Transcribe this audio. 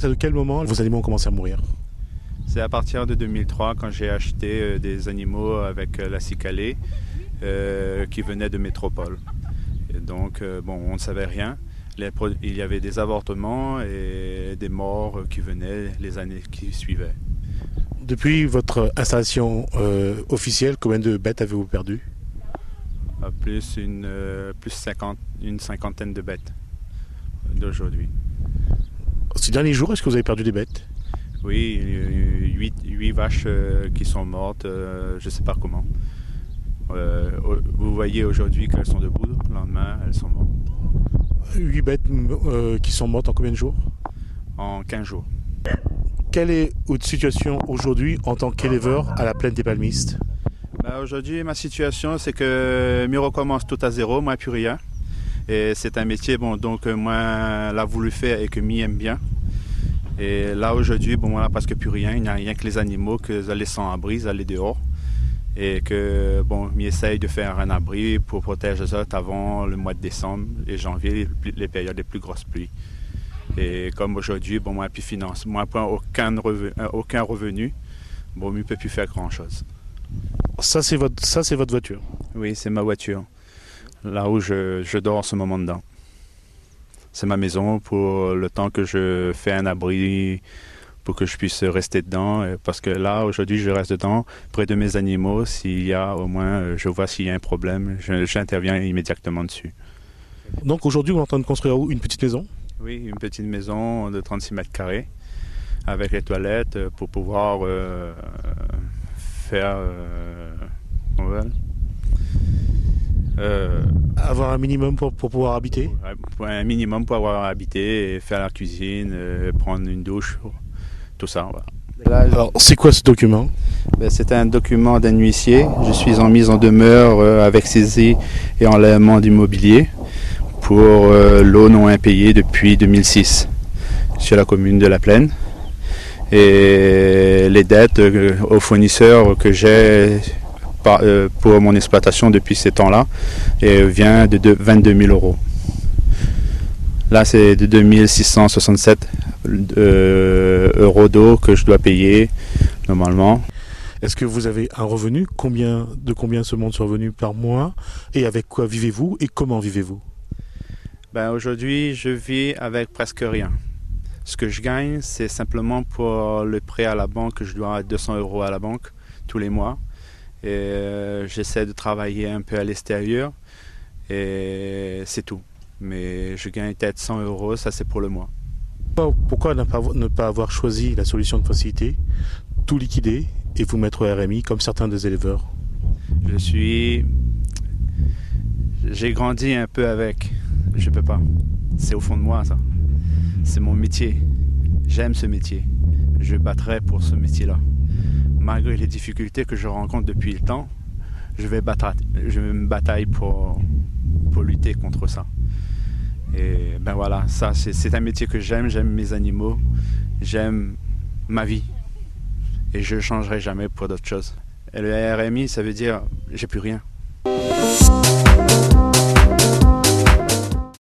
partir de quel moment vos animaux ont commencé à mourir? C'est à partir de 2003 quand j'ai acheté des animaux avec la cicalée qui venaient de métropole. Et donc, on ne savait rien. Il y avait des avortements et des morts qui venaient les années qui suivaient. Depuis votre installation officielle, combien de bêtes avez-vous perdu? Une cinquantaine de bêtes d'aujourd'hui. Ces derniers jours, est-ce que vous avez perdu des bêtes? Oui, 8 vaches qui sont mortes, je ne sais pas comment. Vous voyez aujourd'hui qu'elles sont debout, le lendemain elles sont mortes. 8 bêtes qui sont mortes en combien de jours? En 15 jours. Quelle est votre situation aujourd'hui en tant qu'éleveur à la plaine des Palmistes? Aujourd'hui, ma situation, c'est que je recommence tout à zéro, moi plus rien. Et c'est un métier donc moi l'a voulu faire et que m'y aime bien. Et là aujourd'hui, voilà, parce que plus rien, il n'y a rien que les animaux, que je les sans abri, aller dehors. Et que m'y essaye de faire un abri pour protéger les autres avant le mois de décembre et janvier, les périodes des plus grosses pluies. Et comme aujourd'hui, moi plus finance, moi pas aucun revenu, je ne peux plus faire grand chose. Ça c'est votre voiture? Oui, c'est ma voiture. Là où je dors en ce moment dedans. C'est ma maison pour le temps que je fais un abri pour que je puisse rester dedans. Parce que là, aujourd'hui, je reste dedans, près de mes animaux. S'il y a au moins, je vois s'il y a un problème, j'interviens immédiatement dessus. Donc aujourd'hui, vous êtes en train de construire une petite maison? Oui, une petite maison de 36 mètres carrés avec les toilettes pour pouvoir faire... avoir un minimum pour pouvoir habiter? Un minimum pour avoir habité, et faire la cuisine, prendre une douche, tout ça. Voilà. Alors, c'est quoi ce document? C'est un document d'un huissier. Je suis en mise en demeure avec saisie et enlèvement d'immobilier pour l'eau non impayée depuis 2006 sur la commune de La Plaine. Et les dettes aux fournisseurs que j'ai pour mon exploitation depuis ces temps-là vient de 22 000 euros. Là, c'est de 2667 euros d'eau que je dois payer normalement. Est-ce que vous avez un revenu? De combien ce monte ce revenu par mois? Et avec quoi vivez-vous et comment vivez-vous? Aujourd'hui, je vis avec presque rien. Ce que je gagne, c'est simplement pour le prêt à la banque. Je dois 200 euros à la banque tous les mois. Et j'essaie de travailler un peu à l'extérieur. Et c'est tout. Mais je gagne peut-être 100 euros, ça c'est pour le mois. Pourquoi ne pas avoir choisi la solution de facilité, tout liquider et vous mettre au RMI comme certains des éleveurs? J'ai grandi un peu avec. Je peux pas. C'est au fond de moi ça. C'est mon métier. J'aime ce métier. Je battrai pour ce métier-là. Malgré les difficultés que je rencontre depuis le temps, je me bataille pour lutter contre ça. Et voilà, ça c'est un métier que j'aime mes animaux, j'aime ma vie. Et je ne changerai jamais pour d'autres choses. Et le RMI, ça veut dire j'ai plus rien.